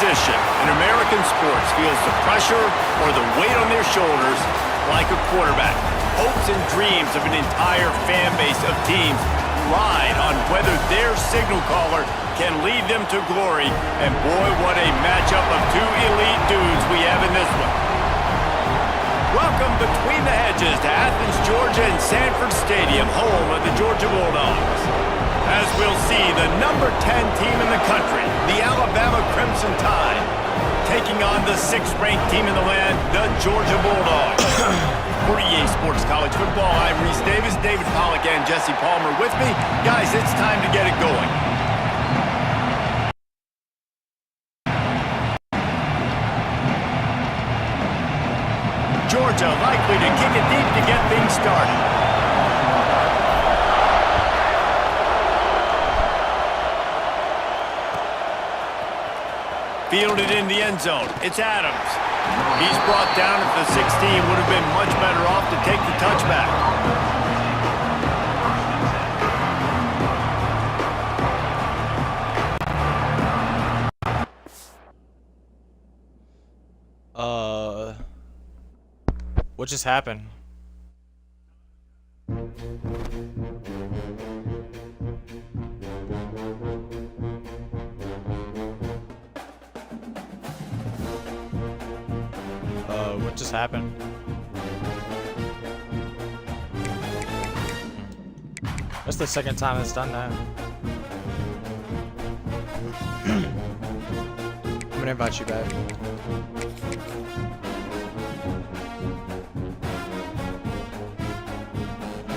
position in American sports feels the pressure or the weight on their shoulders like a quarterback. Hopes and dreams of an entire fan base of teams ride on whether their signal caller can lead them to glory. And boy, what a matchup of two elite dudes we have in this one. Welcome between the hedges to Athens, Georgia and Sanford Stadium, home of the Georgia Bulldogs. As we'll see, the number 10 team in the country, the Alabama Crimson Tide, taking on the 6th-ranked team in the land, the Georgia Bulldogs. For EA Sports College Football, I'm Reese Davis, David Pollack and Jesse Palmer with me. Guys, it's time to get it going. Georgia likely to kick it deep to get things started. Fielded in the end zone. It's Adams. He's brought down at the 16. Would have been much better off to take the touchback. What just happened? What just happened? That's the second time it's done that. I'm gonna invite you back.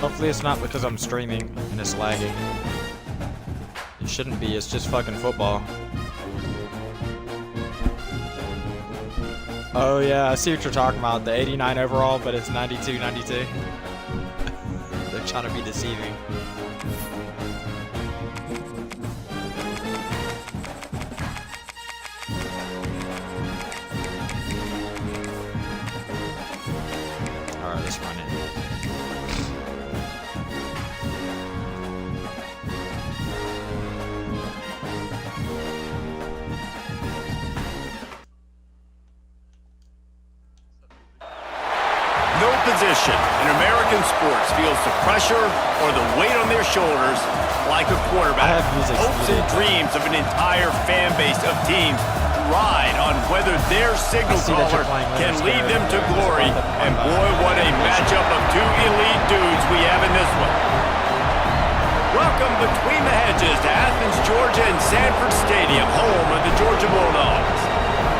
Hopefully it's not because I'm streaming and it's lagging. It shouldn't be, it's just fucking football. Oh yeah, I see what you're talking about. The 89 overall, but it's 92-92. They're trying to be deceiving. Alright, let's run it. Position in American sports feels the pressure or the weight on their shoulders like a quarterback. Hopes and dreams of an entire fan base of teams ride on whether their signal caller can lead them to glory. And boy, what a matchup of two elite dudes we have in this one. Welcome between the hedges to Athens, Georgia and Sanford Stadium, home of the Georgia Bulldogs.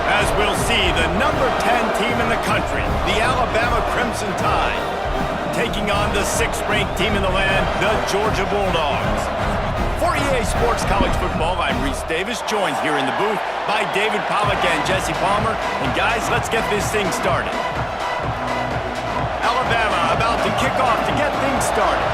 As we'll see, the number 10 team in the country, the Alabama Crimson Tide, taking on the 6th-ranked team in the land, the Georgia Bulldogs. For EA Sports College Football, I'm Reese Davis, joined here in the booth by David Pollack and Jesse Palmer. And guys, let's get this thing started. Alabama about to kick off to get things started.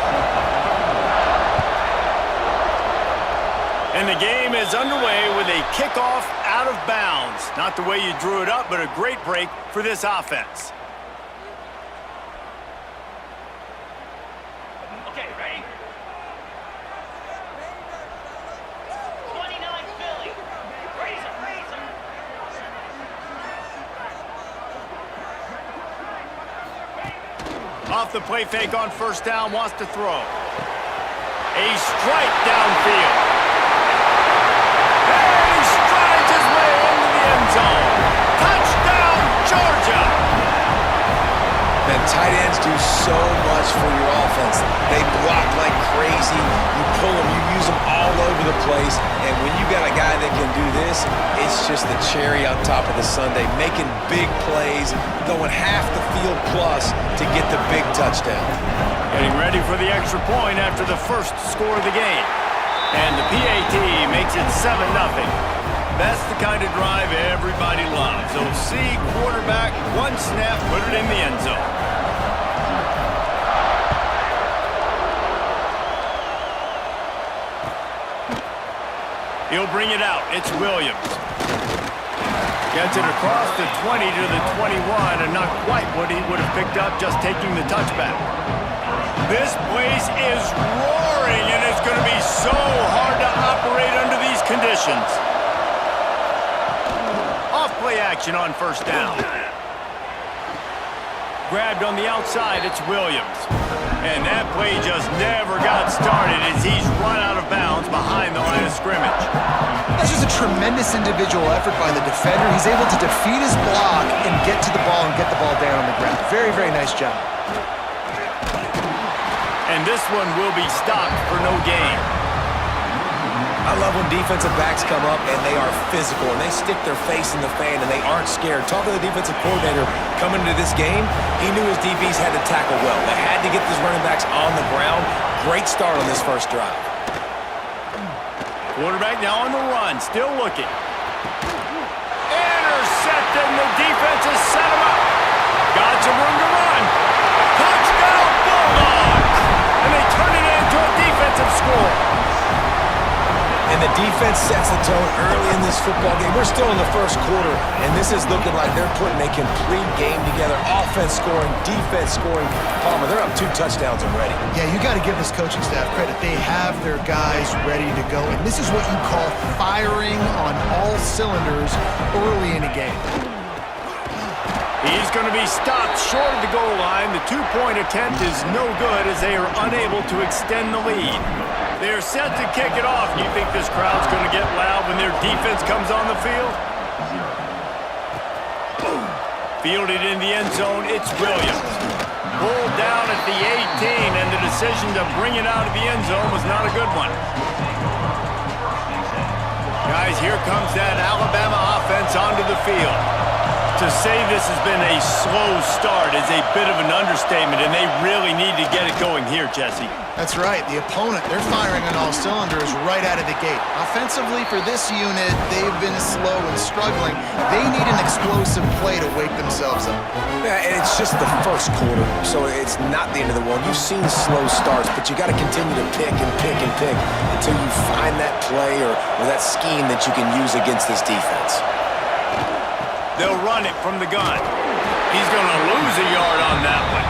And the game is underway with a kickoff out of bounds. Not the way you drew it up, but a great break for this offense. Okay, ready? 29 Philly. Raise it, raise it. Off the play fake on first down, wants to throw. A strike downfield. Touchdown, Georgia! Man, tight ends do so much for your offense. They block like crazy. You pull them, you use them all over the place. And when you got a guy that can do this, it's just the cherry on top of the sundae, making big plays, going half the field plus to get the big touchdown. Getting ready for the extra point after the first score of the game. And the PAT makes it 7-0. That's the kind of drive everybody loves. OC, quarterback, one snap, put it in the end zone. He'll bring it out. It's Williams. Gets it across the 20 to the 21, and not quite what he would have picked up just taking the touchback. This place is roaring, and it's going to be so hard to operate under these conditions. play action on first down. Grabbed on the outside, it's Williams. And that play just never got started as he's run out of bounds behind the line of scrimmage. That's just a tremendous individual effort by the defender. He's able to defeat his block and get to the ball and get the ball down on the ground. Very, very nice job. And this one will be stopped for no gain. I love when defensive backs come up and they are physical and they stick their face in the fan and they aren't scared. Talking to the defensive coordinator coming into this game, he knew his DBs had to tackle well. They had to get these running backs on the ground. Great start on this first drive. Quarterback now on the run, still looking. Intercepted, and the defense has set him up. Got some room to run. Touchdown Bulldogs! And they turn it into a defensive score. And the defense sets the tone early in this football game. We're still in the first quarter, and this is looking like they're putting a complete game together. Offense scoring, defense scoring. Palmer, they're up 2 touchdowns already. Yeah, you got to give this coaching staff credit. They have their guys ready to go, and this is what you call firing on all cylinders early in a game. He's going to be stopped short of the goal line. The 2-point attempt is no good as they are unable to extend the lead. They're set to kick it off. You think this crowd's going to get loud when their defense comes on the field? Fielded in the end zone, it's Williams. Pulled down at the 18, and the decision to bring it out of the end zone was not a good one. Guys, here comes that Alabama offense onto the field. To say this has been a slow start is a bit of an understatement, and they really need to get it going here, Jesse. That's right. The opponent, they're firing on all cylinders right out of the gate. Offensively, for this unit, they've been slow and struggling. They need an explosive play to wake themselves up. Yeah, and it's just the first quarter, so it's not the end of the world. You've seen slow starts, but you got to continue to pick and pick and pick until you find that play or that scheme that you can use against this defense. They'll run it from the gun. He's going to lose a yard on that one.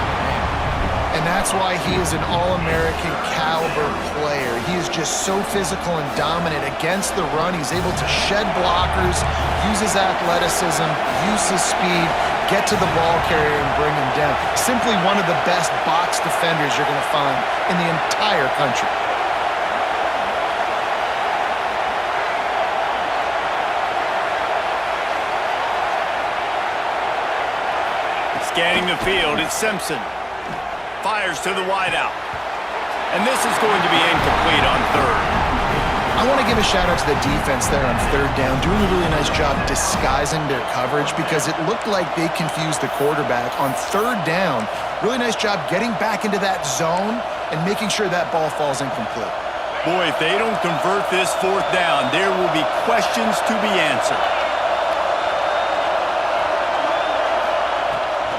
And that's why he is an All-American caliber player. He is just so physical and dominant against the run. He's able to shed blockers, use his athleticism, use his speed, get to the ball carrier and bring him down. Simply one of the best box defenders you're going to find in the entire country. Scanning the field, it's Simpson. Fires to the wideout. And this is going to be incomplete on third. I want to give a shout out to the defense there on third down, doing a really nice job disguising their coverage because it looked like they confused the quarterback on third down. Really nice job getting back into that zone and making sure that ball falls incomplete. Boy, if they don't convert this fourth down, there will be questions to be answered.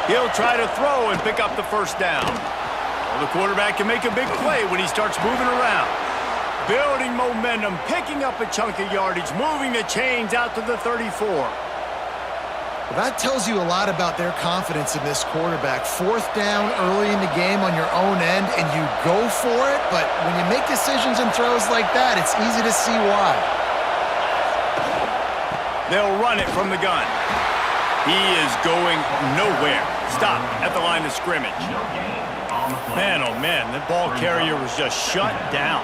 He'll try to throw and pick up the first down. Well, the quarterback can make a big play when he starts moving around. Building momentum, picking up a chunk of yardage, moving the chains out to the 34. Well, that tells you a lot about their confidence in this quarterback. Fourth down early in the game on your own end, and you go for it, but when you make decisions and throws like that, it's easy to see why. They'll run it from the gun. He is going nowhere. Stop at the line of scrimmage. Man, oh man, the ball carrier was just shut down.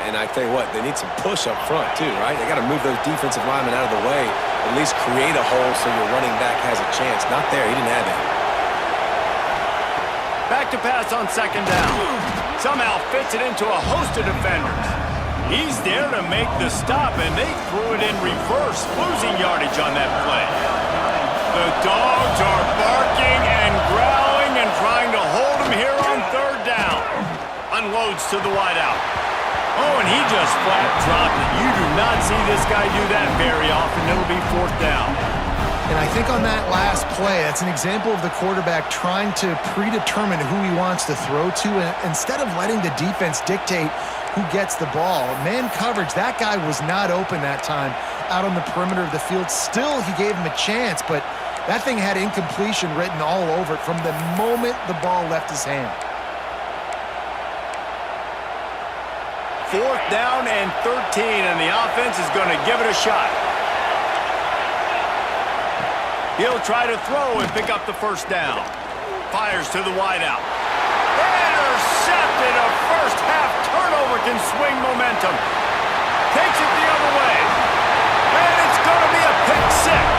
And I tell you what, they need some push up front too, right? They got to move those defensive linemen out of the way, at least create a hole so your running back has a chance. Not there, he didn't have that. Back to pass on second down. Somehow fits it into a host of defenders. He's there to make the stop, and they threw it in reverse, losing yardage on that play. The Dogs are barking and growling and trying to hold him here on third down. Unloads to the wideout. Oh, and he just flat dropped it. You do not see this guy do that very often. It'll be fourth down. And I think on that last play, that's an example of the quarterback trying to predetermine who he wants to throw to, and instead of letting the defense dictate who gets the ball. Man coverage, that guy was not open that time out on the perimeter of the field. Still, he gave him a chance, but that thing had incompletion written all over it from the moment the ball left his hand. Fourth down and 13, and the offense is going to give it a shot. He'll try to throw and pick up the first down. Fires to the wideout. Intercepted. A first-half turnover can swing momentum. Takes it the other way. And it's going to be a pick six.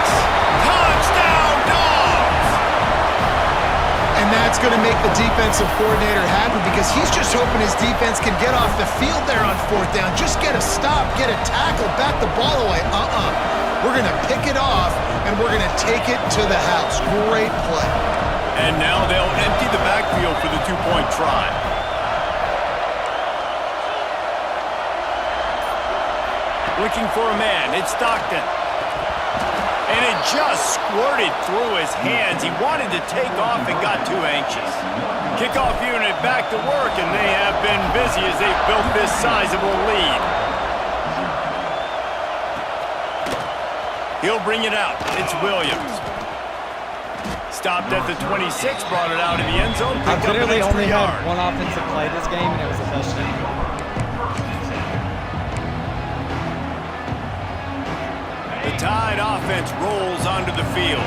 Touchdown, Dogs! And that's going to make the defensive coordinator happy because he's just hoping his defense can get off the field there on fourth down. Just get a stop, get a tackle, bat the ball away. We're going to pick it off, and we're going to take it to the house. Great play. And now they'll empty the backfield for the two-point try. Looking for a man. It's Stockton. And it just squirted through his hands. He wanted to take off and got too anxious. Kickoff unit back to work, and they have been busy as they've built this sizable lead. He'll bring it out. It's Williams. Stopped at the 26, brought it out of the end zone. I Picked up an literally extra only yard. had one offensive play this game, and it was a touchdown. The Tide offense rolls onto the field.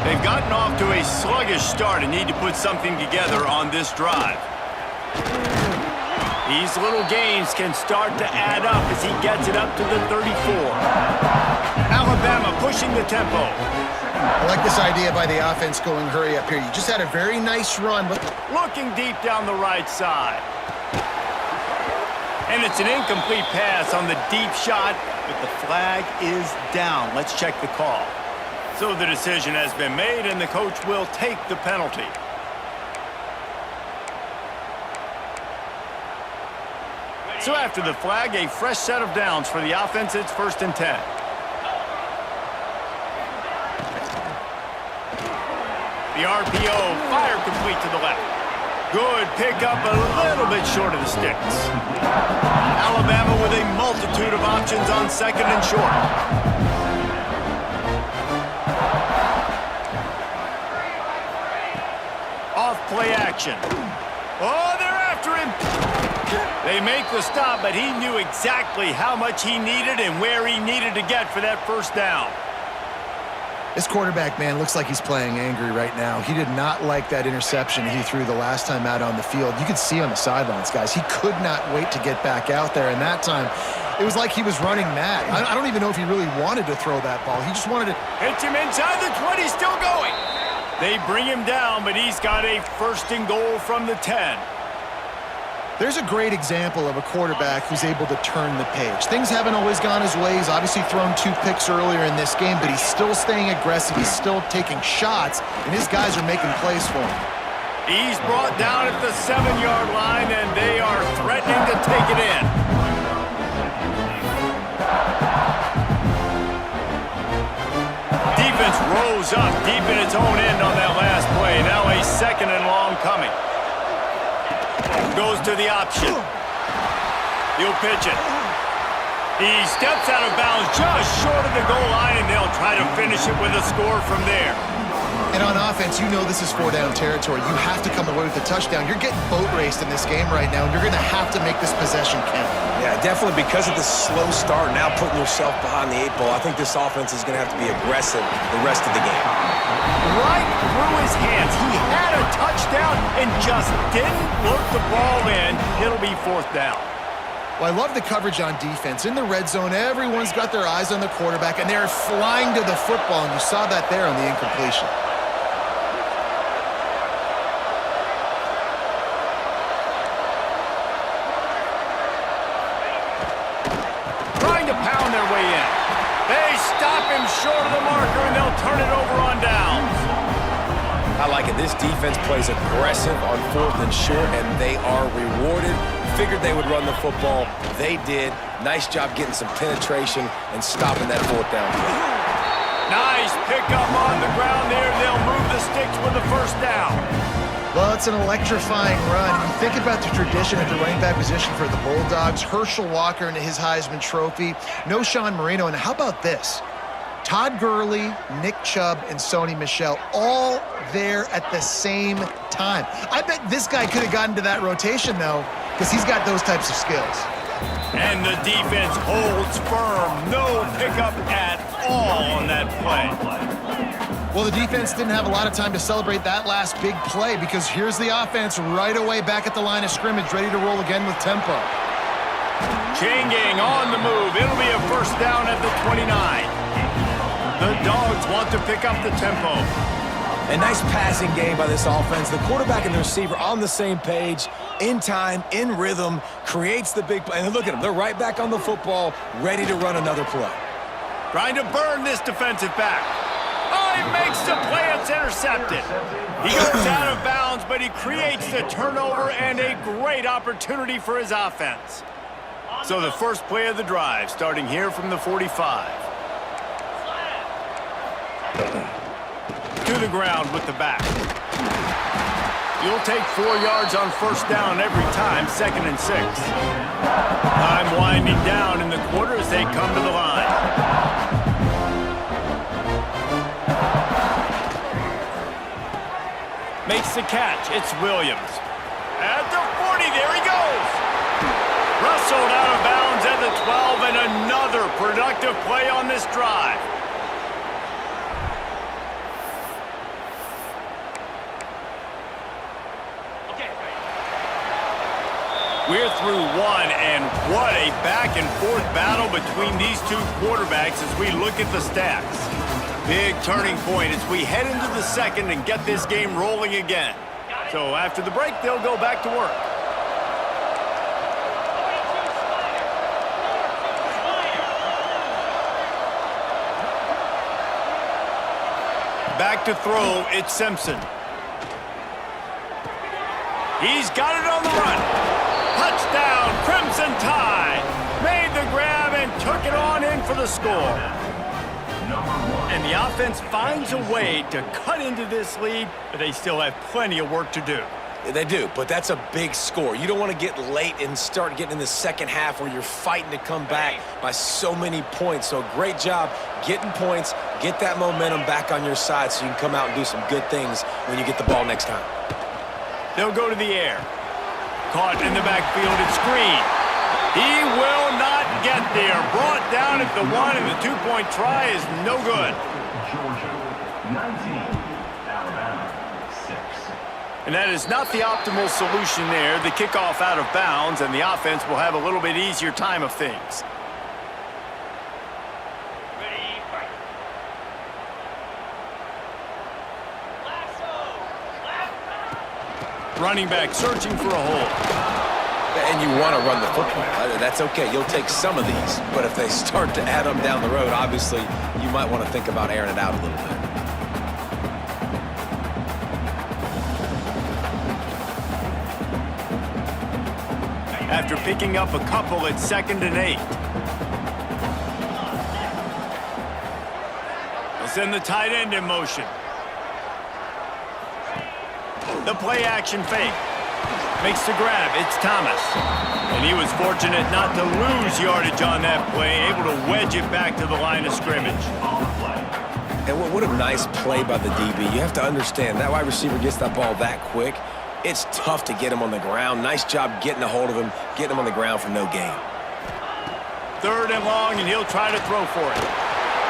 They've gotten off to a sluggish start and need to put something together on this drive. These little gains can start to add up as he gets it up to the 34. Alabama pushing the tempo. I like this idea by the offense going hurry up here. You just had a very nice run. But Looking deep down the right side. And it's an incomplete pass on the deep shot, but the flag is down. Let's check the call. So the decision has been made, and the coach will take the penalty. So after the flag, a fresh set of downs for the offense. It's 1st and 10. The RPO, fire complete to the left. Good pickup, a little bit short of the sticks. Alabama with a multitude of options on 2nd and short. Off play action. Oh, they're after him. They make the stop, but he knew exactly how much he needed and where he needed to get for that first down. this quarterback, man, looks like he's playing angry right now. He did not like that interception he threw the last time out on the field. You could see on the sidelines, guys. He could not wait to get back out there, and that time it was like he was running mad. I don't even know if he really wanted to throw that ball. He just wanted to... Hits him inside the 20, still going. They bring him down, but he's got a 1st and goal from the 10. There's a great example of a quarterback who's able to turn the page. Things haven't always gone his way. He's obviously thrown 2 picks earlier in this game, but he's still staying aggressive. He's still taking shots, and his guys are making plays for him. He's brought down at the 7-yard line, and they are threatening to take it in. Defense rose up deep in its own end on that last play. Now a 2nd and long coming. Goes to the option. He'll pitch it. He steps out of bounds just short of the goal line, and they'll try to finish it with a score from there. And on offense, you know this is 4-down territory. You have to come away with a touchdown. You're getting boat raced in this game right now, and you're going to have to make this possession count. Yeah, definitely because of the slow start, now putting yourself behind the 8 ball, I think this offense is going to have to be aggressive the rest of the game. Right through his hands. He had a touchdown and just didn't look the ball in. It'll be 4th down. Well, I love the coverage on defense. In the red zone, everyone's got their eyes on the quarterback, and they're flying to the football, and you saw that there on the incompletion. Trying to pound their way in. They stop him short of the marker, and they'll turn it over on downs. I like it. This defense plays aggressive on 4th and short, and they are rewarded. Figured they would run the football. They did. Nice job getting some penetration and stopping that 4th down play. Nice pickup on the ground there. They'll move the sticks with the 1st down. Well, it's an electrifying run. You think about the tradition at the running back position for the Bulldogs. Herschel Walker and his Heisman Trophy. No Sean Marino. And how about this? Todd Gurley, Nick Chubb, and Sony Michel all there at the same time. I bet this guy could have gotten to that rotation, though, because he's got those types of skills. And the defense holds firm. No pickup at all on that play. Well, the defense didn't have a lot of time to celebrate that last big play because here's the offense right away back at the line of scrimmage, ready to roll again with tempo. Chain gang on the move. It'll be a first down at the 29. The Dogs want to pick up the tempo. A nice passing game by this offense. The quarterback and the receiver on the same page, in time, in rhythm, creates the big play. And look at them. They're right back on the football, ready to run another play. Trying to burn this defensive back. Oh, he makes the play. It's intercepted. He goes out of bounds, but he creates the turnover and a great opportunity for his offense. So the first play of the drive, starting here from the 45. To the ground with the back. You'll take 4 yards on first down every time, 2nd and 6. Time winding down in the quarter as they come to the line. Makes the catch. It's Williams. At the 40, there he goes. Wrestled out of bounds at the 12, and another productive play on this drive. We're through one, and what a back-and-forth battle between these two quarterbacks as we look at the stats. Big turning point as we head into the second and get this game rolling again. So after the break, they'll go back to work. Back to throw, it's Simpson. He's got it on the run. Touchdown, Crimson Tide. Made the grab and took it on in for the score. And the offense finds a way to cut into this lead, but they still have plenty of work to do. They do, but that's a big score. You don't want to get late and start getting in the second half where you're fighting to come back by so many points. So great job getting points, get that momentum back on your side so you can come out and do some good things when you get the ball next time. They'll go to the air. Caught in the backfield and screen. He will not get there. Brought down at the 1, and the 2-point try is no good. And that is not the optimal solution there. The kickoff out of bounds, and the offense will have a little bit easier time of things. Running back searching for a hole. And you want to run the football. That's okay. You'll take some of these. But if they start to add them down the road, obviously, you might want to think about airing it out a little bit. After picking up a couple at 2nd and 8. They'll send the tight end in motion. The play action fake. Makes the grab. It's Thomas. And he was fortunate not to lose yardage on that play, able to wedge it back to the line of scrimmage. And what a nice play by the DB. You have to understand, that wide receiver gets that ball that quick. It's tough to get him on the ground. Nice job getting a hold of him, getting him on the ground for no gain. 3rd and long, and he'll try to throw for it.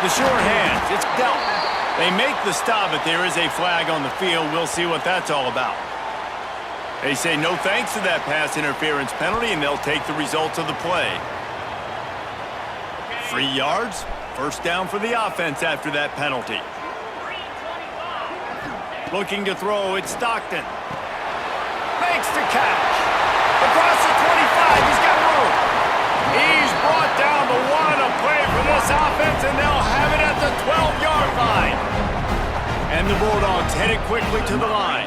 The short hands. It's dealt. They make the stop, but there is a flag on the field. We'll see what that's all about. They say no thanks to that pass interference penalty, and they'll take the results of the play. 3 yards, first down for the offense after that penalty. Looking to throw, it's Stockton. Makes the catch. Across the 25, he's got room. He's brought down the 1, a play for this offense, and they'll have it at the 12-yard line. And the Bulldogs headed quickly to the line.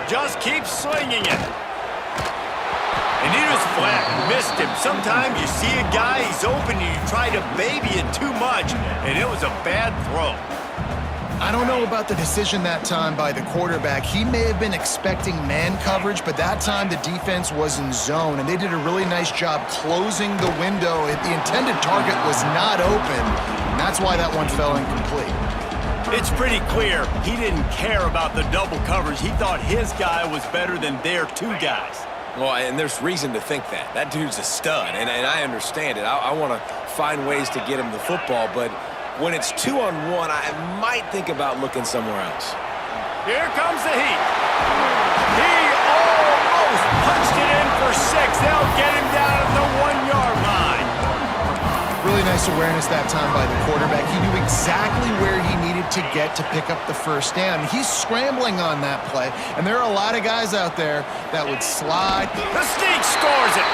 Just keep slinging it. And he was flat, missed him. Sometimes you see a guy, he's open, and you try to baby it too much, and it was a bad throw. I don't know about the decision that time by the quarterback. He may have been expecting man coverage, but that time the defense was in zone, and they did a really nice job closing the window. The intended target was not open, and that's why that one fell incomplete. It's pretty clear he didn't care about the double coverage. He thought his guy was better than their 2 guys. Well, and there's reason to think that. That dude's a stud, and I understand it. I want to find ways to get him the football, but When it's 2-on-1, I might think about looking somewhere else. Here comes the heat. He almost punched it in for 6. They'll get him down at the 1-yard line. Really nice awareness that time by the quarterback. He knew exactly where he needed to get to pick up the first down. He's scrambling on that play, and there are a lot of guys out there that would slide. The Sneak scores it.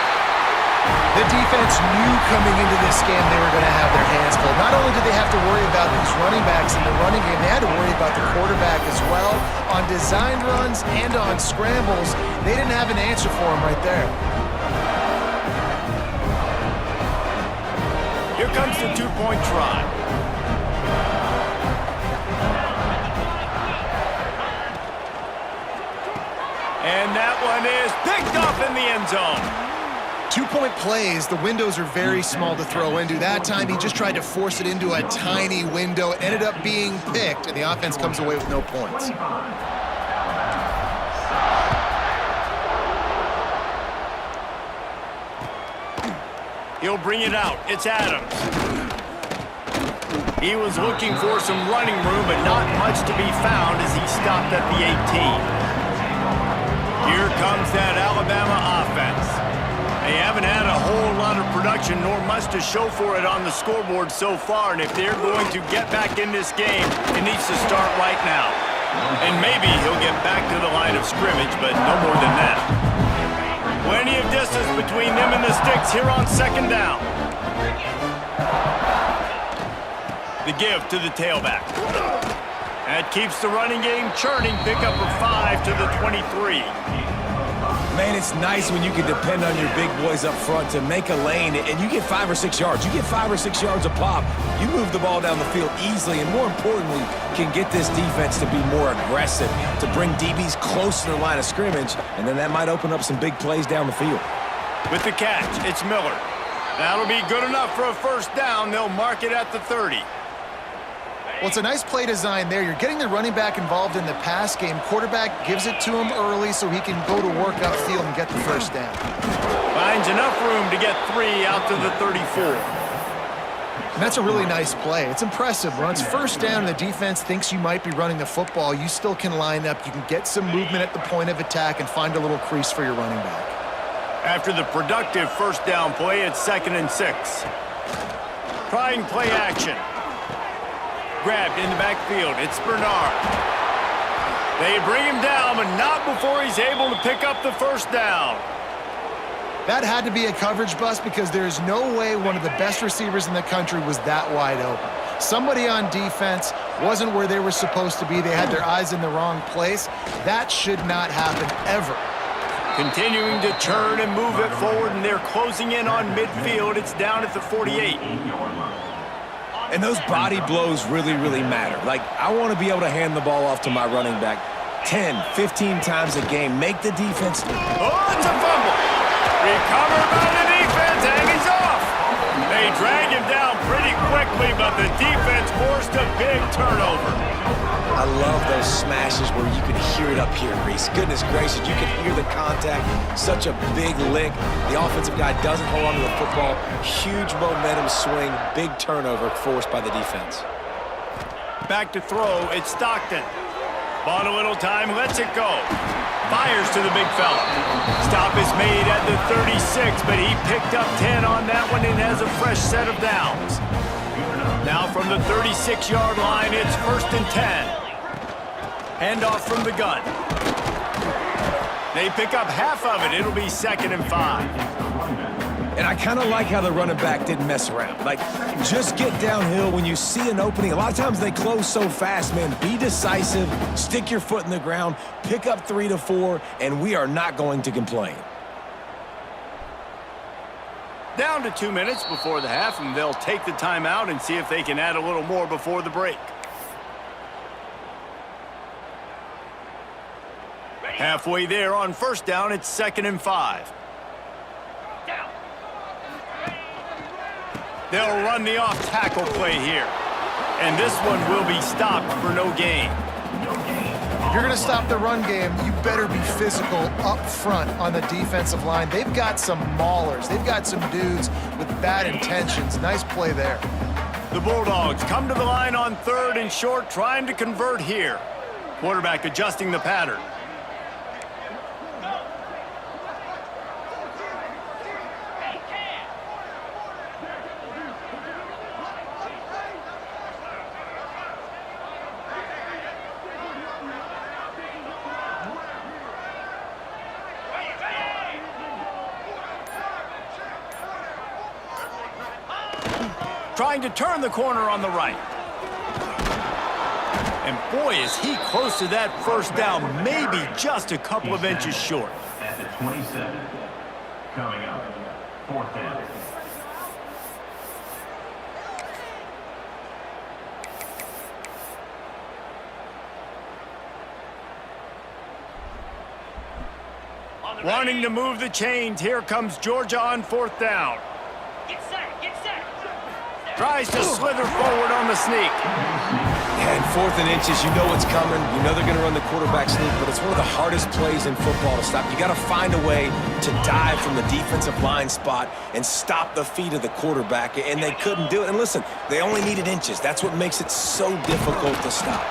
The defense knew coming into this game they were going to have their hands full. Not only did they have to worry about these running backs in the running game, they had to worry about the quarterback as well. On designed runs and on scrambles, they didn't have an answer for him right there. Here comes the 2-point try. And that one is picked up in the end zone. 2-point plays, the windows are very small to throw into. That time, he just tried to force it into a tiny window. It ended up being picked, and the offense comes away with no points. He'll bring it out. It's Adams. He was looking for some running room, but not much to be found as he stopped at the 18. Here comes that Alabama offense. They haven't had a whole lot of production, nor much to show for it on the scoreboard so far, and if they're going to get back in this game, it needs to start right now. And maybe he'll get back to the line of scrimmage, but no more than that. Plenty of distance between them and the sticks here on 2nd down. The give to the tailback. That keeps the running game churning. Pickup of 5 to the 23. Man, it's nice when you can depend on your big boys up front to make a lane, and you get 5 or 6 yards. You get 5 or 6 yards a pop. You move the ball down the field easily, and more importantly, can get this defense to be more aggressive, to bring DBs close to the line of scrimmage, and then that might open up some big plays down the field. With the catch, it's Miller. That'll be good enough for a first down. They'll mark it at the 30. Well, it's a nice play design there. You're getting the running back involved in the pass game. Quarterback gives it to him early so he can go to work upfield and get the first down. Finds enough room to get 3 out to the 34. And that's a really nice play. It's impressive. When it's first down and the defense thinks you might be running the football, you still can line up. You can get some movement at the point of attack and find a little crease for your running back. After the productive first down play, it's 2nd and 6. Trying play action. Grabbed in the backfield. It's Bernard. They bring him down, but not before he's able to pick up the first down. That had to be a coverage bust because there's no way one of the best receivers in the country was that wide open. Somebody on defense wasn't where they were supposed to be. They had their eyes in the wrong place. That should not happen ever. Continuing to turn and move it forward, and they're closing in on midfield. It's down at the 48. And those body blows really, really matter. Like, I want to be able to hand the ball off to my running back 10, 15 times a game. Make the defense. Oh, it's a fumble. Recovered by the defense, and he's off. They drag him down pretty quickly, but the defense forced a big turnover. I love those smashes where you can hear it up here, Reese. Goodness gracious, you can hear the contact. Such a big lick. The offensive guy doesn't hold on to the football. Huge momentum swing. Big turnover forced by the defense. Back to throw, it's Stockton. Bought a little time, lets it go. Fires to the big fella. Stop is made at the 36, but he picked up 10 on that one and has a fresh set of downs. Now from the 36-yard line, it's 1st and 10. Handoff from the gun. They pick up half of it. It'll be 2nd and 5. And I kind of like how the running back didn't mess around. Like, just get downhill when you see an opening. A lot of times they close so fast, man. Be decisive, stick your foot in the ground, pick up 3 to 4, and we are not going to complain. Down to 2 minutes before the half, and they'll take the timeout and see if they can add a little more before the break. Halfway there on first down, it's 2nd and 5. They'll run the off-tackle play here. And this one will be stopped for no gain. If you're going to stop the run game, you better be physical up front on the defensive line. They've got some maulers. They've got some dudes with bad intentions. Nice play there. The Bulldogs come to the line on 3rd and short, trying to convert here. Quarterback adjusting the pattern. Trying to turn the corner on the right. And boy, is he close to that first down, maybe just a couple of inches short. At the 27, coming up, 4th down. Wanting to move the chains, here comes Georgia on 4th down. Get set, get set. Tries to slither forward on the sneak. And 4th and inches, you know what's coming. You know they're going to run the quarterback sneak, but it's one of the hardest plays in football to stop. You got to find a way to dive from the defensive line spot and stop the feet of the quarterback, and they couldn't do it. And listen, they only needed inches. That's what makes it so difficult to stop.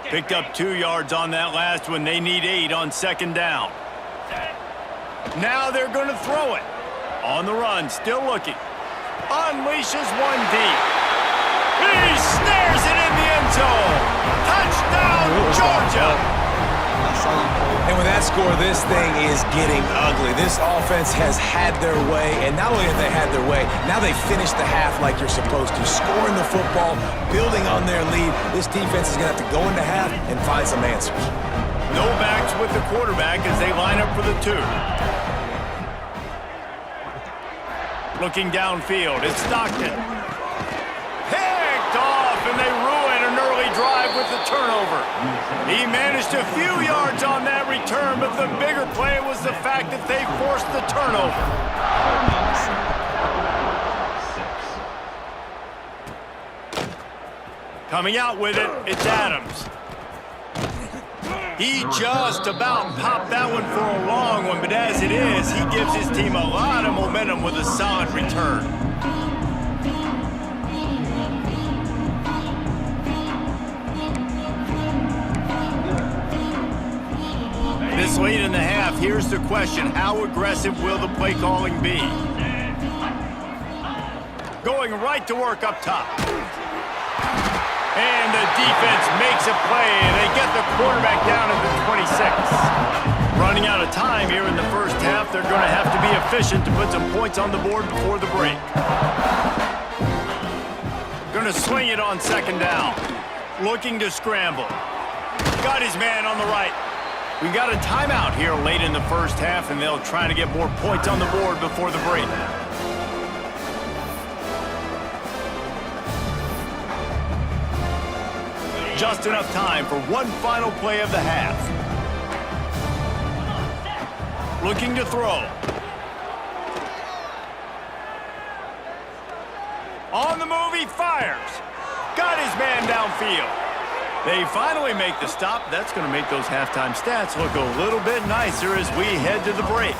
Picked up 2 yards on that last one. They need 8 on 2nd down. Now they're going to throw it. On the run, still looking. Unleashes one deep. He snares it in the end zone. Touchdown, Georgia. And with that score, this thing is getting ugly. This offense has had their way, and not only have they had their way, now they finished the half like you're supposed to, scoring the football, building on their lead. This defense is going to have to go into half and find some answers. No backs with the quarterback as they line up for the 2. Looking downfield, it's Stockton. Picked off, and they ruin an early drive with the turnover. He managed a few yards on that return, but the bigger play was the fact that they forced the turnover. Coming out with it, it's Adams. He just about popped that one for a long one, but as it is, he gives his team a lot of momentum with a solid return. This late in the half, here's the question. How aggressive will the play calling be? Going right to work up top. And the defense makes a play, and they get the quarterback down at the 26. Running out of time here in the first half, they're going to have to be efficient to put some points on the board before the break. Going to swing it on 2nd down. Looking to scramble. Got his man on the right. We got a timeout here late in the first half, and they'll try to get more points on the board before the break. Just enough time for one final play of the half. Looking to throw. On the move, he fires. Got his man downfield. They finally make the stop. That's going to make those halftime stats look a little bit nicer as we head to the break.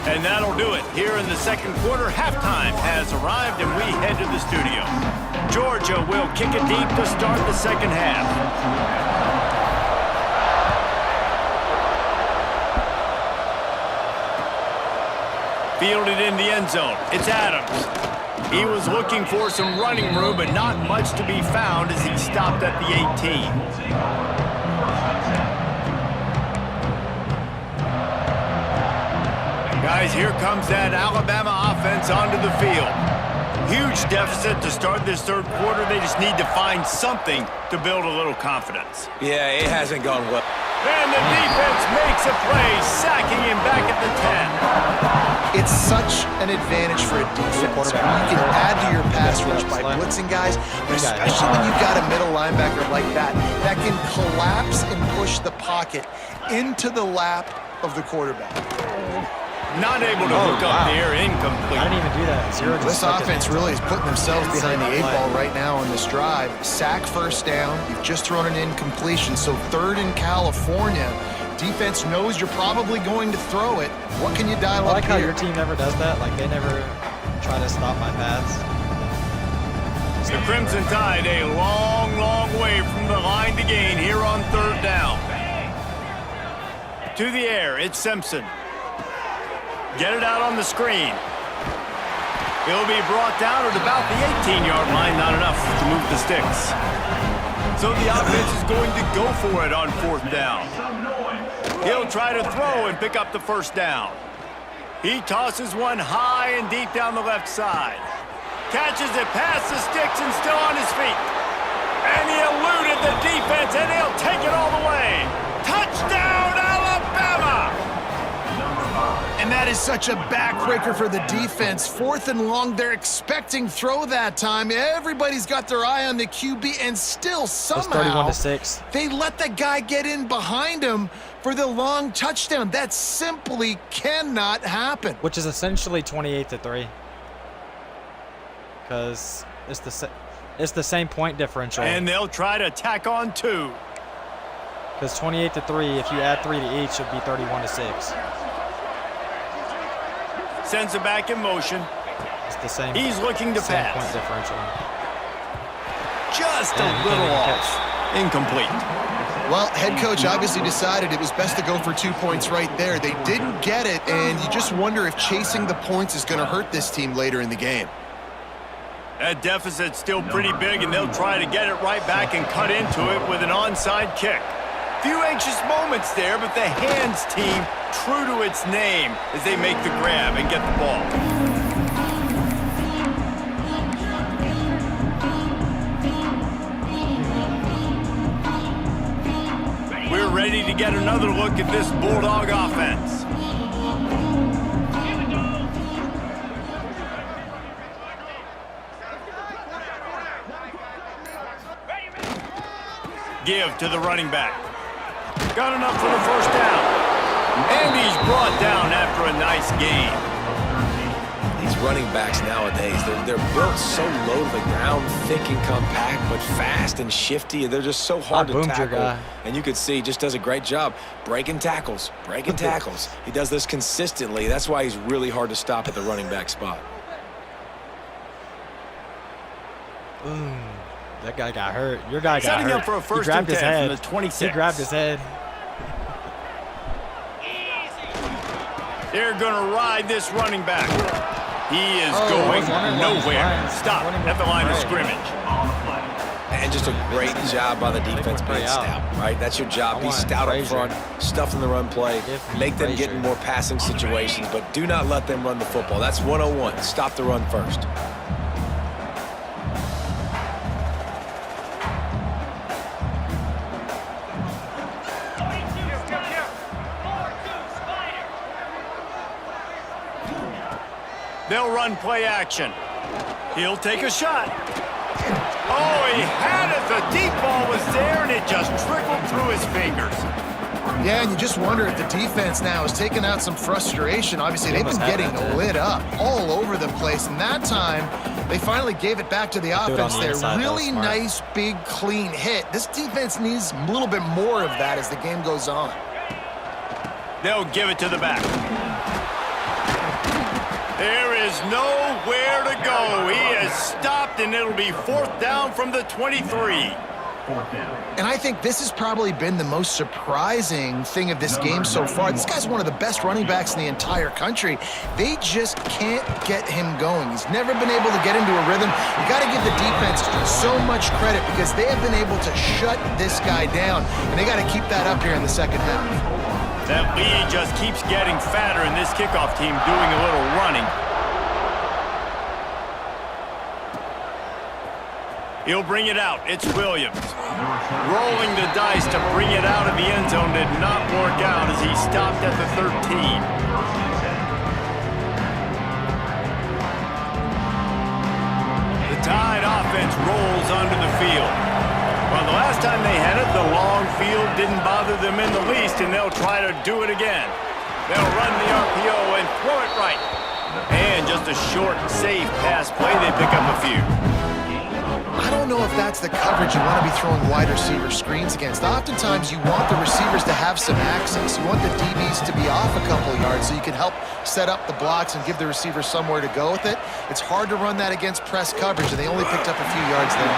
And that'll do it. Here in the second quarter, halftime has arrived, and we head to the studio. Georgia will kick it deep to start the second half. Fielded in the end zone. It's Adams. He was looking for some running room, but not much to be found as he stopped at the 18. Guys, here comes that Alabama offense onto the field. Huge deficit to start this third quarter. They just need to find something to build a little confidence. Yeah, it hasn't gone well. And the defense makes a play, sacking him back at the 10. It's such an advantage for a defense. You can add to your pass rush by blitzing guys, but especially when you've got a middle linebacker like that can collapse and push the pocket into the lap of the quarterback. Not able to hook up there, incomplete. I didn't even do that. Zero. This offense really is putting themselves behind the 8-ball right now on this drive. Sack first down. You've just thrown an incompletion. So 3rd in California. Defense knows you're probably going to throw it. What can you dial I like up how here? your team never does that. Like, they never try to stop my paths. The Crimson Tide a long, long way from the line to gain here on 3rd down. To the air, it's Simpson. Get it out on the screen. He'll be brought down at about the 18-yard line, not enough to move the sticks. So the offense is going to go for it on 4th down. He'll try to throw and pick up the 1st down. He tosses one high and deep down the left side. Catches it past the sticks and still on his feet. And he eluded the defense, and he'll take it all the way. Touchdown, Alabama! And that is such a backbreaker for the defense. 4th and long, they're expecting throw that time. Everybody's got their eye on the QB, and still somehow 31-6. they let the guy get in behind him for the long touchdown. That simply cannot happen. Which is essentially 28-3. Because it's the same point differential. And they'll try to tack on 2. Because 28-3, if you add 3 to each, it'd be 31-6. Sends it back in motion. It's the same. He's looking to same pass. point differential. Just And a he little can't off. Incomplete. Well, head coach obviously decided it was best to go for 2 points right there. They didn't get it, and you just wonder if chasing the points is going to hurt this team later in the game. That deficit's still pretty big, and they'll try to get it right back and cut into it with an onside kick. Few anxious moments there, but the hands team true to its name as they make the grab and get the ball. We're ready to get another look at this Bulldog offense. Give to the running back. Got enough for the 1st down. And he's brought down after a nice gain. These running backs nowadays, they're built so low to the ground, thick and compact, but fast and shifty. They're just so hard to boomed your tackle. guy. And you could see he just does a great job breaking tackles, He does this consistently. That's why he's really hard to stop at the running back spot. That guy got hurt. Your guy got Setting hurt. up for a 1st He grabbed and his 10 head. from the 26. He grabbed his head. They're going to ride this running back. He is Oh, going I was wondering why he's nowhere. lying. Stop Running at the back line of right. scrimmage. And just a great job by the defense being Play out. stout, right? That's your job. I Be want stout up Frazier. front, stuff in the run play, Give me make them get in Frazier. more passing situations, but do not let them run the football. That's 101. Stop the run first. They'll run play action. He'll take a shot. Oh, he had it. The deep ball was there, and it just trickled through his fingers. Yeah, and you just wonder if the defense now is taking out some frustration. Obviously, they've been almost had getting that, lit up all over the place. And that time, they finally gave it back to the do it on offense the there. inside, that was Really smart. nice, big, clean hit. This defense needs a little bit more of that as the game goes on. They'll give it to the back. There is nowhere to go. He has stopped, and it'll be 4th down from the 23. And I think this has probably been the most surprising thing of this game so far. This guy's one of the best running backs in the entire country. They just can't get him going. He's never been able to get into a rhythm. You got to give the defense so much credit because they have been able to shut this guy down, and they got to keep that up here in the second half. That lead just keeps getting fatter, and this kickoff team doing a little running. He'll bring it out. It's Williams. Rolling the dice to bring it out of the end zone did not work out as he stopped at the 13. The Tide offense rolls onto the field. Well, the last time they had it, the long field didn't bother them in the least, and they'll try to do it again. They'll run the RPO and throw it right. And just a short, safe pass play. They pick up a few. I don't know if that's the coverage you want to be throwing wide receiver screens against. Oftentimes, you want the receivers to have some access. You want the DBs to be off a couple yards so you can help set up the blocks and give the receiver somewhere to go with it. It's hard to run that against press coverage, and they only picked up a few yards there.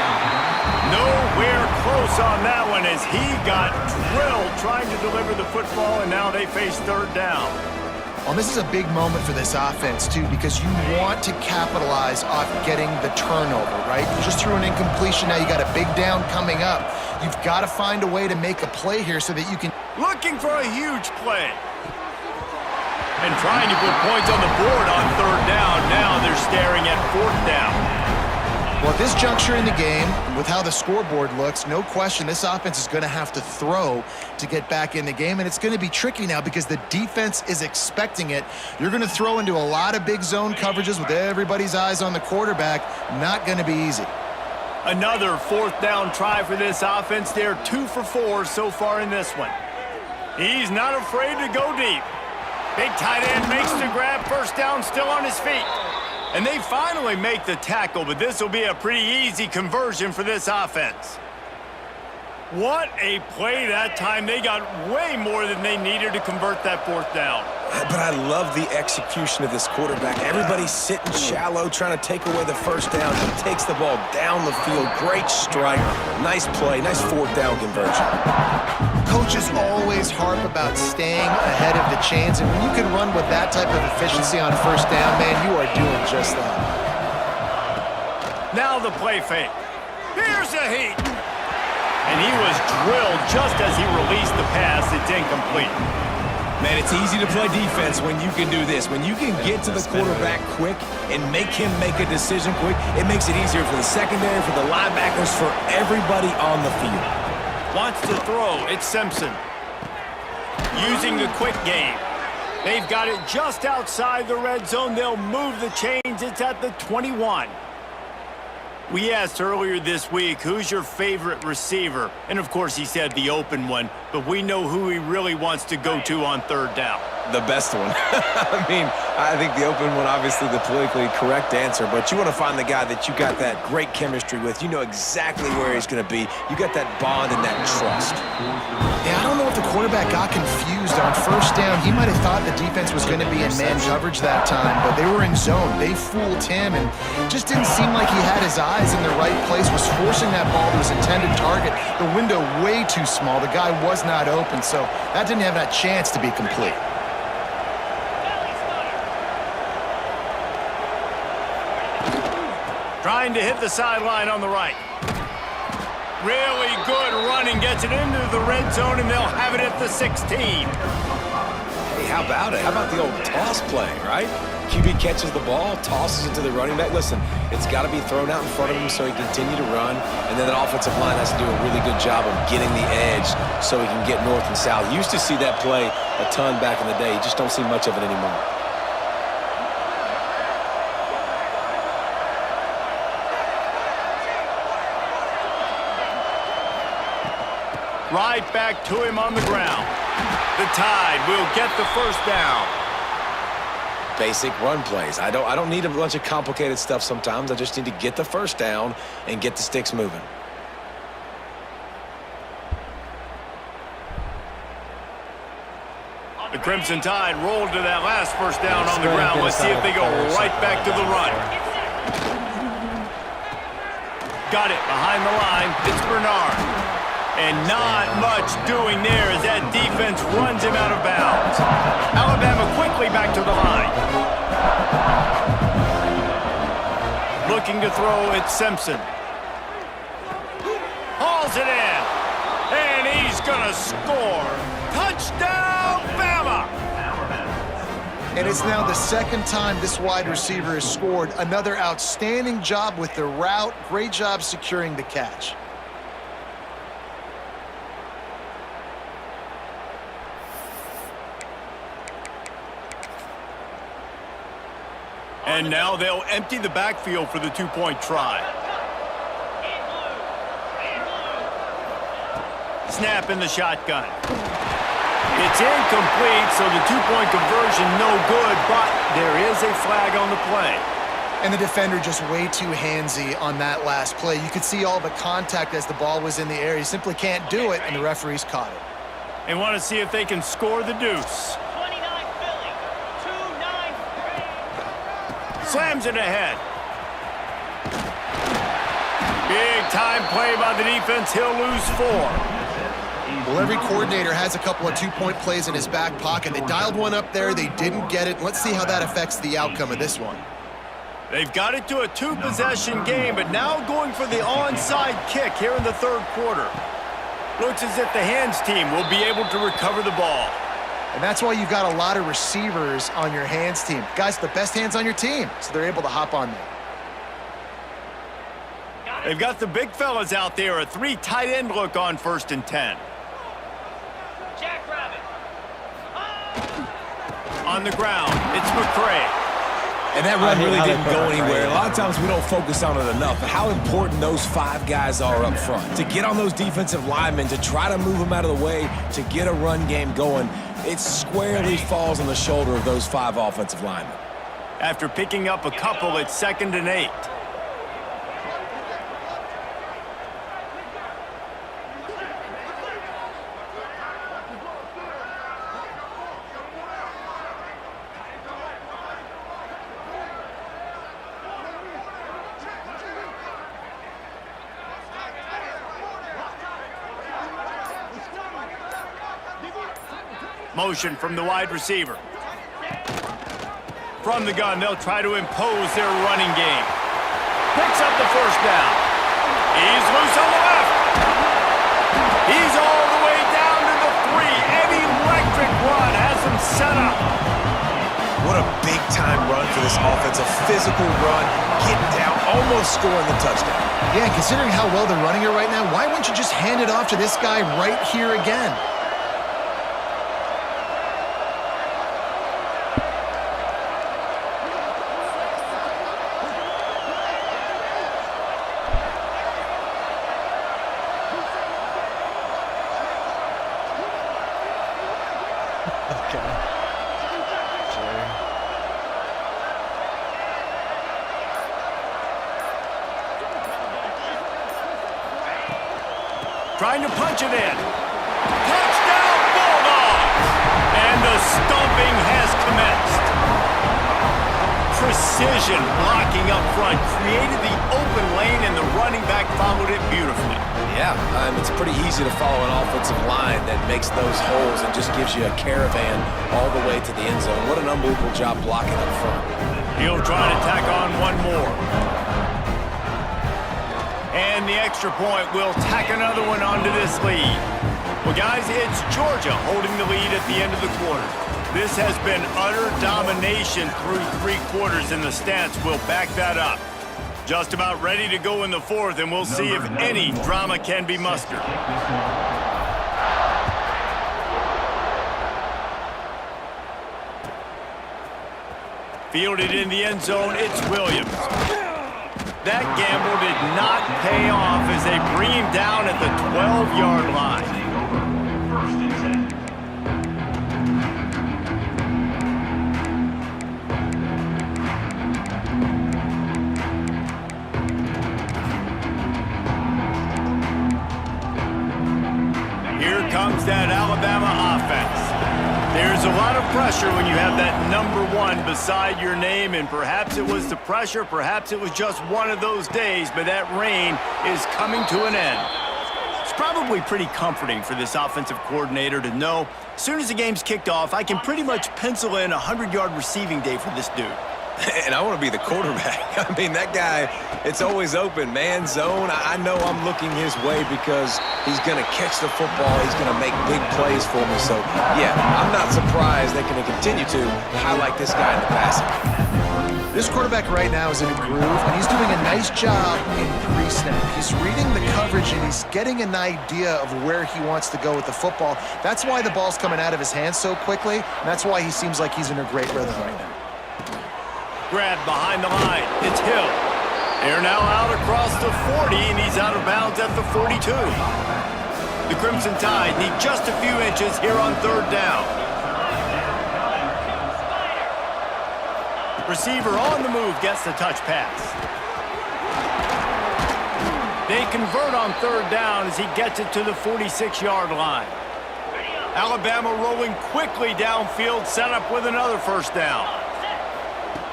Nowhere close on that one as he got drilled trying to deliver the football, and now they face third down. Well, this is a big moment for this offense, too, because you want to capitalize off getting the turnover, right? You just threw an incompletion. Now you got a big down coming up. You've got to find a way to make a play here so that you can... Looking for a huge play. And trying to put points on the board on third down. Now they're staring at fourth down. Well, at this juncture in the game, with how the scoreboard looks, no question this offense is going to have to throw to get back in the game, and it's going to be tricky now because the defense is expecting it. You're going to throw into a lot of big zone coverages with everybody's eyes on the quarterback. Not going to be easy. Another fourth down try for this offense. They're 2 for 4 so far in this one. He's not afraid to go deep. Big tight end makes the grab. First down, still on his feet. And they finally make the tackle, but this will be a pretty easy conversion for this offense. What a play that time. They got way more than they needed to convert that fourth down. But I love the execution of this quarterback. Everybody's sitting shallow, trying to take away the first down. He takes the ball down the field. Great strike. Nice play. Nice fourth down conversion. Coaches always harp about staying ahead of the chains, and when you can run with that type of efficiency on first down, man, you are doing just that. Now the play fake. Here's a heat. And he was drilled just as he released the pass. It's incomplete. Man, it's easy to play defense when you can do this. When you can get to the quarterback quick and make him make a decision quick, it makes it easier for the secondary, for the linebackers, for everybody on the field. Wants to throw. It's Simpson. Using the quick game. They've got it just outside the red zone. They'll move the chains. It's at the 21. We asked earlier this week, who's your favorite receiver? And, of course, he said the open one. But we know who he really wants to go to on third down. The best one. I mean, I think the open one, obviously the politically correct answer, but you want to find the guy that you got that great chemistry with. You know exactly where he's going to be. You got that bond and that trust. Yeah, I don't know if the quarterback got confused on first down. He might have thought the defense was going to be in man coverage that time, but they were in zone. They fooled him, and it just didn't seem like he had his eyes in the right place, was forcing that ball to his intended target. The window way too small. The guy was not open, so that didn't have that chance to be complete. Trying to hit the sideline on the right. Really good running. Gets it into the red zone, and they'll have it at the 16. Hey, how about it? How about the old toss play, right? QB catches the ball, tosses it to the running back. Listen, it's got to be thrown out in front of him so he can continue to run, and then the offensive line has to do a really good job of getting the edge so he can get north and south. You used to see that play a ton back in the day. You just don't see much of it anymore. Right back to him on the ground. The Tide will get the first down. Basic run plays. I don't need a bunch of complicated stuff sometimes. I just need to get the first down and get the sticks moving. The Crimson Tide rolled to that last first down on the ground. Let's see if they go right back to the run. Got it behind the line. It's Bernard. And not much doing there as that defense runs him out of bounds. Alabama quickly back to the line. Looking to throw, it's Simpson. Hauls it in. And he's going to score. Touchdown, Bama! And it's now the second time this wide receiver has scored. Another outstanding job with the route. Great job securing the catch. And now they'll empty the backfield for the two-point try. Snap in the shotgun. It's incomplete, so the two-point conversion no good, but there is a flag on the play. And the defender just way too handsy on that last play. You could see all the contact as the ball was in the air. He simply can't do it, and the referee's caught it. They want to see if they can score the deuce. 29 Philly, 2-9. Slams it ahead. Big-time play by the defense. He'll lose 4. Well, every coordinator has a couple of two-point plays in his back pocket. They dialed one up there. They didn't get it. Let's see how that affects the outcome of this one. They've got it to a 2-possession game, but now going for the onside kick here in the third quarter. Looks as if the hands team will be able to recover the ball. And that's why you've got a lot of receivers on your hands team. Guys, the best hands on your team, so they're able to hop on there. They've got the big fellas out there, a 3 tight end look on 1st and 10. Jackrabbit. On the ground, it's McCray. And that run really didn't go McCray. anywhere. A lot of times we don't focus on it enough, but how important those 5 guys are up front. To get on those defensive linemen, to try to move them out of the way, to get a run game going, it squarely falls on the shoulder of those 5 offensive linemen. After picking up a couple, it's 2nd and 8. Motion from the wide receiver. From the gun, they'll try to impose their running game. Picks up the 1st down. He's loose on the left. He's all the way down to the 3. An electric run has him set up. What a big-time run for this offense. A physical run, getting down, almost scoring the touchdown. Yeah, and considering how well they're running it right now, why wouldn't you just hand it off to this guy right here again? Trying to punch it in. Touchdown, Bulldogs! And the stomping has commenced. Precision blocking up front created the open lane, and the running back followed it beautifully. Yeah, it's pretty easy to follow an offensive line that makes those holes and just gives you a caravan all the way to the end zone. What an unbelievable job blocking up front. He'll try to tack on one more. And the extra point will tack another one onto this lead. Well, guys, it's Georgia holding the lead at the end of the quarter. This has been utter domination through 3 quarters, and the stats will back that up. Just about ready to go in the 4th, and we'll see if any drama can be mustered. Fielded in the end zone, it's Williams. That gamble did not pay off as they bring him down at the 12-yard line. 1st and 10. Here comes that Alabama offense. There's a lot of pressure when you have that number 1 beside your name, and perhaps it was the pressure, perhaps it was just one of those days, but that reign is coming to an end. It's probably pretty comforting for this offensive coordinator to know as soon as the game's kicked off, I can pretty much pencil in a 100-yard receiving day for this dude. And I want to be the quarterback. I mean, that guy, it's always open, man, zone. I know I'm looking his way because he's going to catch the football. He's going to make big plays for me. So, yeah, I'm not surprised they're going to continue to highlight this guy in the passing. This quarterback right now is in a groove, and he's doing a nice job in pre-snap. He's reading the coverage, and he's getting an idea of where he wants to go with the football. That's why the ball's coming out of his hands so quickly, and that's why he seems like he's in a great rhythm right now. Grab behind the line. It's Hill. They're now out across the 40, and he's out of bounds at the 42. The Crimson Tide need just a few inches here on third down. Receiver on the move gets the touch pass. They convert on third down as he gets it to the 46-yard line. Alabama rolling quickly downfield, set up with another first down.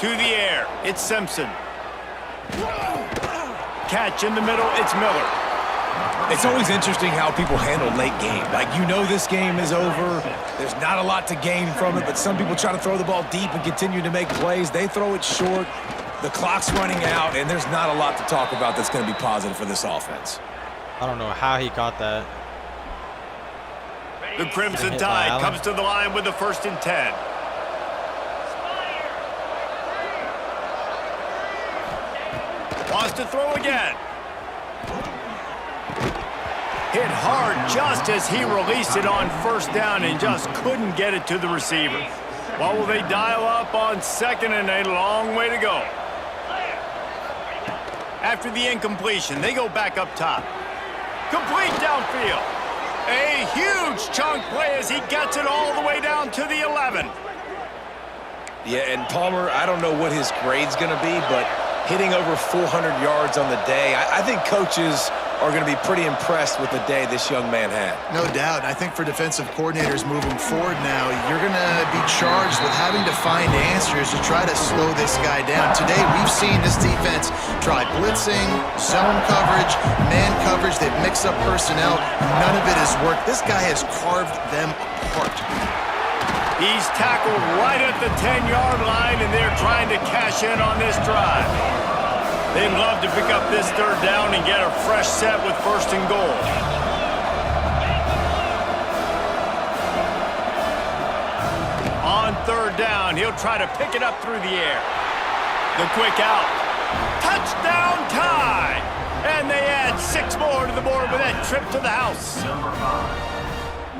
To the air, it's Simpson. Catch in the middle, it's Miller. It's always interesting how people handle late game. Like, you know this game is over. There's not a lot to gain from it, but some people try to throw the ball deep and continue to make plays. They throw it short. The clock's running out, and there's not a lot to talk about that's going to be positive for this offense. I don't know how he caught that. The Crimson Tide comes to the line with the 1st and 10. Wants to throw again. Hit hard just as he released it on first down and just couldn't get it to the receiver. Well, will they dial up on 2nd and a long way to go? After the incompletion, they go back up top. Complete downfield. A huge chunk play as he gets it all the way down to the 11. Yeah, and Palmer, I don't know what his grade's going to be, but hitting over 400 yards on the day, I think coaches are going to be pretty impressed with the day this young man had. No doubt. I think for defensive coordinators moving forward now, you're going to be charged with having to find answers to try to slow this guy down. Today, we've seen this defense try blitzing, zone coverage, man coverage. They've mixed up personnel. None of it has worked. This guy has carved them apart. He's tackled right at the 10-yard line, and they're trying to cash in on this drive. They'd love to pick up this third down and get a fresh set with 1st and goal. On third down, he'll try to pick it up through the air. The quick out. Touchdown Tide! And they add 6 more to the board with that trip to the house.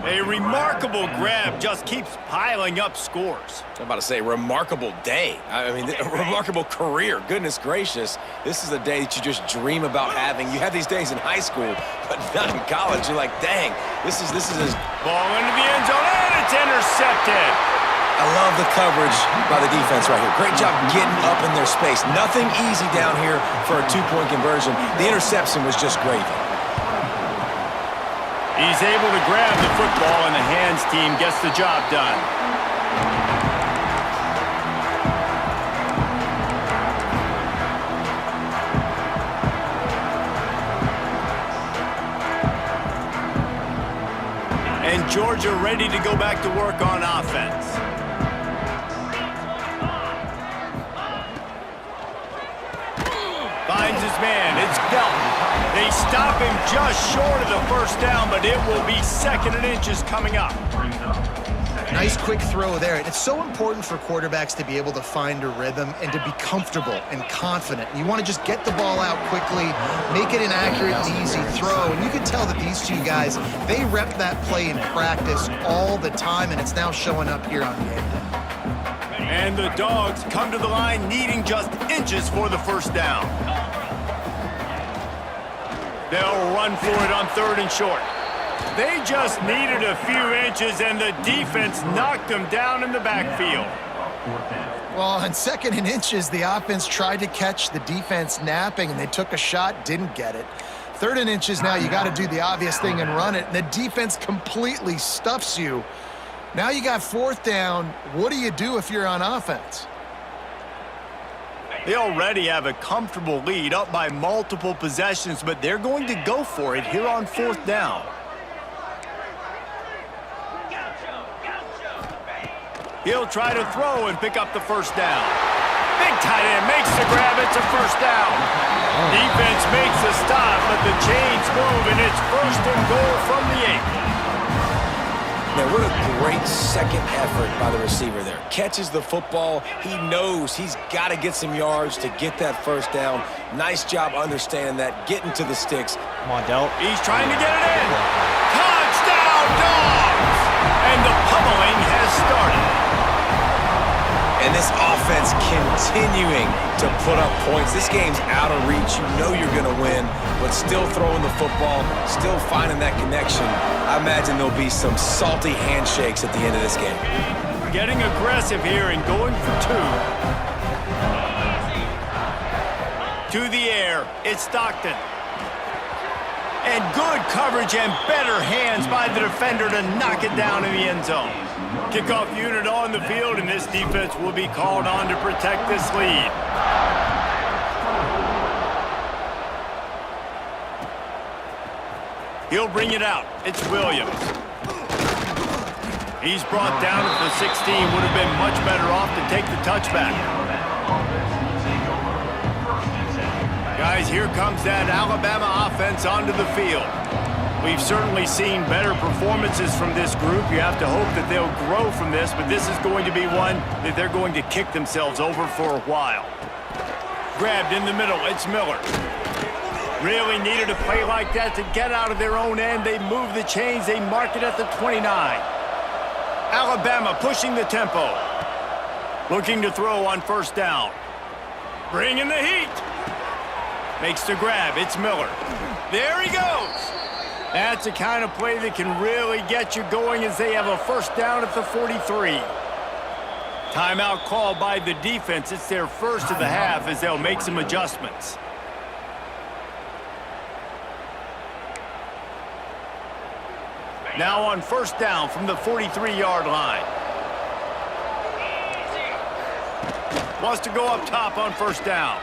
A remarkable grab just keeps piling up scores. I'm about to say, remarkable day. I mean, a remarkable career. Goodness gracious. This is a day that you just dream about having. You have these days in high school, but not in college. You're like, dang, this is his... Ball into the end zone, and it's intercepted. I love the coverage by the defense right here. Great job getting up in their space. Nothing easy down here for a 2-point conversion. The interception was just gravy. He's able to grab the football, and the hands team gets the job done. And Georgia ready to go back to work on offense. Finds his man. It's Belton. They stop him just short of the first down, but it will be 2nd and inches coming up. Nice quick throw there. And it's so important for quarterbacks to be able to find a rhythm and to be comfortable and confident. You want to just get the ball out quickly, make it an accurate and easy throw. And you can tell that these two guys, they rep that play in practice all the time, and it's now showing up here on game day. And the Dogs come to the line needing just inches for the first down. They'll run for it on 3rd and short. They just needed a few inches, and the defense knocked them down in the backfield. Well, on 2nd and inches, the offense tried to catch the defense napping, and they took a shot, didn't get it. 3rd and inches now, you got to do the obvious thing and run it, and the defense completely stuffs you. Now you got 4th down. What do you do if you're on offense? They already have a comfortable lead, up by multiple possessions, but they're going to go for it here on 4th down. He'll try to throw and pick up the first down. Big tight end makes the grab. It's a first down. Defense makes a stop, but the chains move, and it's 1st and goal from the 8. Man, what a great second effort by the receiver there. Catches the football. He knows he's got to get some yards to get that first down. Nice job understanding that, getting to the sticks. Come on, Del. He's trying to get it in. Touchdown, Dogs! And the pummeling has started. And this offense continuing to put up points. This game's out of reach. You know you're going to win, but still throwing the football, still finding that connection. I imagine there'll be some salty handshakes at the end of this game. Getting aggressive here and going for 2. To the air, it's Stockton. And good coverage and better hands by the defender to knock it down in the end zone. Kickoff unit on the field, and this defense will be called on to protect this lead. He'll bring it out. It's Williams. He's brought down at the 16. Would have been much better off to take the touchback. Guys, here comes that Alabama offense onto the field. We've certainly seen better performances from this group. You have to hope that they'll grow from this, but this is going to be one that they're going to kick themselves over for a while. Grabbed in the middle, it's Miller. Really needed a play like that to get out of their own end. They move the chains, they mark it at the 29. Alabama pushing the tempo. Looking to throw on first down. Bringing the heat. Makes the grab, it's Miller. There he goes. That's the kind of play that can really get you going as they have a first down at the 43. Timeout called by the defense. It's their first of the half as they'll make some adjustments. Now on first down from the 43-yard line. Wants to go up top on first down.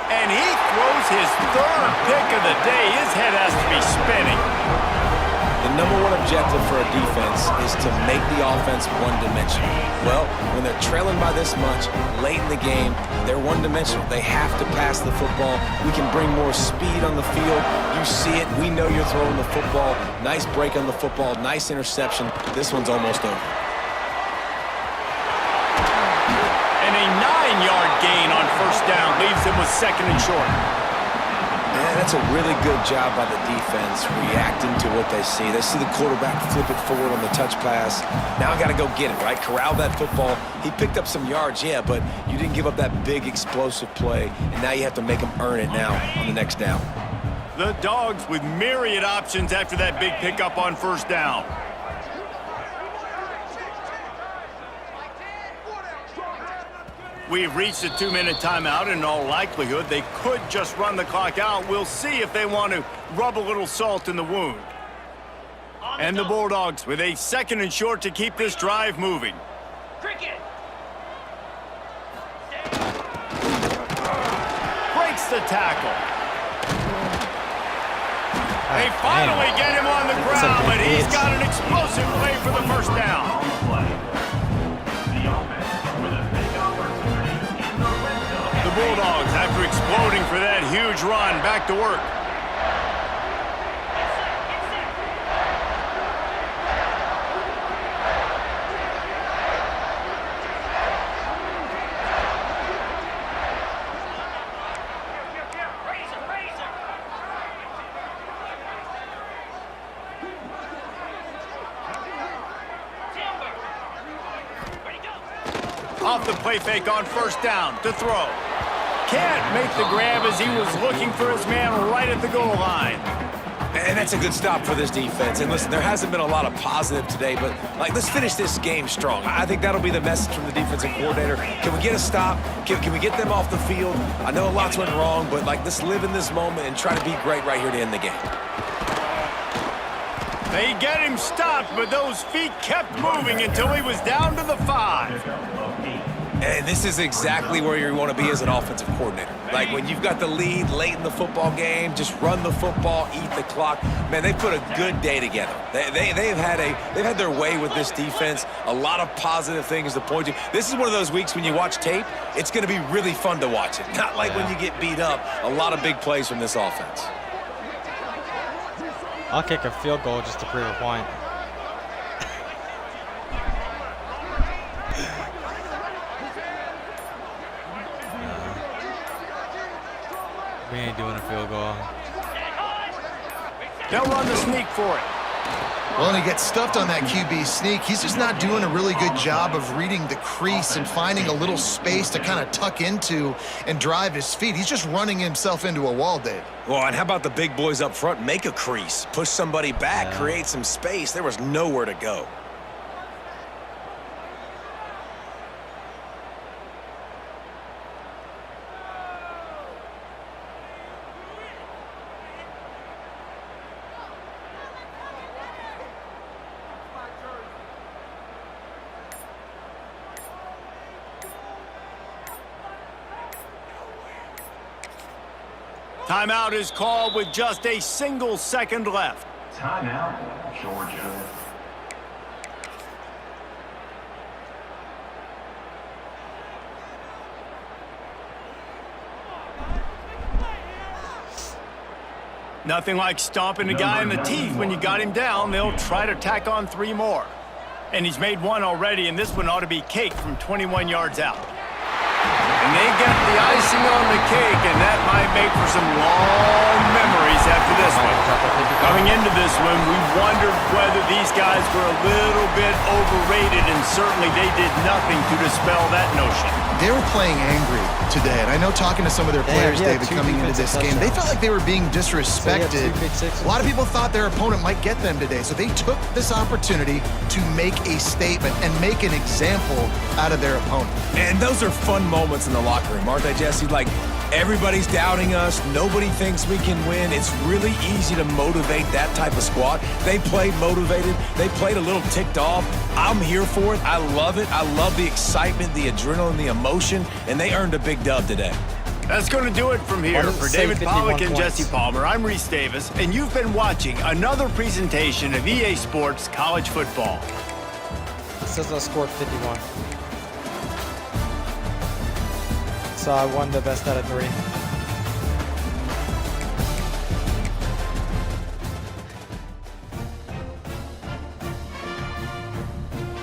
And he throws his third pick of the day. His head has to be spinning. The number one objective for a defense is to make the offense one-dimensional. Well, when they're trailing by this much late in the game, they're one-dimensional. They have to pass the football. We can bring more speed on the field. You see it. We know you're throwing the football. Nice break on the football. Nice interception. This one's almost over. And a 9-yard gain on first down leaves them with second and short. Yeah, that's a really good job by the defense reacting to what they see. They see the quarterback flip it forward on the touch pass. Now I got to go get it, right? Corral that football. He picked up some yards, yeah, but you didn't give up that big explosive play, and now you have to make them earn it now on the next down. The Dogs with myriad options after that big pickup on first down. We've reached a 2-minute timeout, and in all likelihood, they could just run the clock out. We'll see if they want to rub a little salt in the wound. And the Bulldogs with a second and short to keep this drive moving. Cricket. Breaks the tackle. They finally get him on the ground, but he's got an explosive play for the first down. The Bulldogs, after exploding for that huge run, back to work. Off the play fake on first down to throw. Can't make the grab as he was looking for his man right at the goal line. And that's a good stop for this defense. And listen, there hasn't been a lot of positive today, but let's finish this game strong. I think that'll be the message from the defensive coordinator. Can we get a stop? Can we get them off the field? I know a lot's went wrong, but let's live in this moment and try to be great right here to end the game. They get him stopped, but those feet kept moving until he was down to the 5. And this is exactly where you want to be as an offensive coordinator. Like when you've got the lead late in the football game, just run the football, eat the clock. Man, they put a good day together. They've had their way with this defense. A lot of positive things to point to. This is one of those weeks when you watch tape, it's going to be really fun to watch it. Not like when you get beat up. A lot of big plays from this offense. I'll kick a field goal just to prove a point. We ain't doing a field goal. They'll run the sneak for it. Well, and he gets stuffed on that QB sneak. He's just not doing a really good job of reading the crease and finding a little space to kind of tuck into and drive his feet. He's just running himself into a wall, Dave. Well, and how about the big boys up front? Make a crease, push somebody back, create some space. There was nowhere to go. Timeout is called with just a single second left. Timeout, Georgia. Nothing like stomping a guy in the teeth when you got him down. They'll try to tack on 3 more. And he's made 1 already, and this one ought to be cake from 21 yards out. And they get the icing on the cake, and that might make for some long memories after this one. Coming into this one, we wondered whether these guys were a little bit overrated, and certainly they did nothing to dispel that notion. They were playing angry today, and I know talking to some of their players, David, coming into this game, they felt like they were being disrespected. A lot of people thought their opponent might get them today, so they took this opportunity to make a statement and make an example out of their opponent. And those are fun moments in the locker room, aren't they, Jesse? Like, everybody's doubting us. Nobody thinks we can win. It's really easy to motivate that type of squad. They played motivated. They played a little ticked off. I'm here for it. I love it. I love the excitement, the adrenaline, the emotion, and they earned a big dub today. That's going to do it from here. For David Pollack and Jesse Palmer, I'm Reese Davis, and you've been watching another presentation of EA Sports College Football. It says I scored 51. So I won the best out of 3.